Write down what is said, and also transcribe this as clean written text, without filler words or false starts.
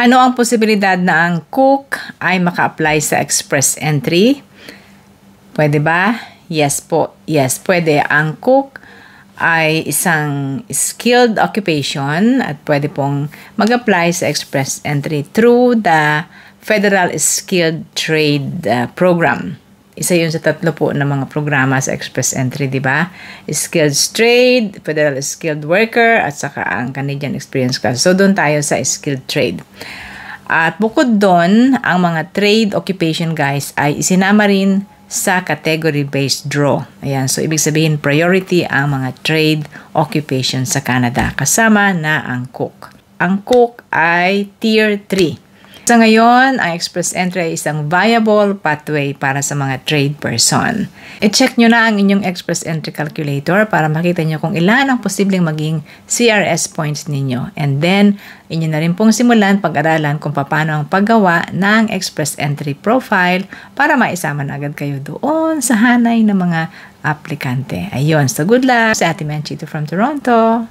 Ano ang posibilidad na ang cook ay maka-apply sa express entry? Pwede ba? Yes po. Yes, pwede. Ang cook ay isang skilled occupation at pwede pong mag-apply sa express entry through the Federal Skilled Trade Program. Isa yun sa 3 po ng mga programa sa express entry, di ba? Skilled Trade, Federal Skilled Worker, at saka ang Canadian Experience Class. So, doon tayo sa skilled trade. At bukod doon, ang mga trade occupation guys ay isinama rin sa category-based draw. Ayan, so ibig sabihin priority ang mga trade occupation sa Canada, kasama na ang cook. Ang cook ay Tier 3. Sa ngayon, ang express entry ay isang viable pathway para sa mga trade person. I-check nyo na ang inyong express entry calculator para makita nyo kung ilan ang posibleng maging CRS points ninyo. And then, inyo na rin pong simulan pag-aralan kung paano ang paggawa ng express entry profile para maisama na agad kayo doon sa hanay ng mga aplikante. Ayun, so good luck sa Ate Menchito from Toronto.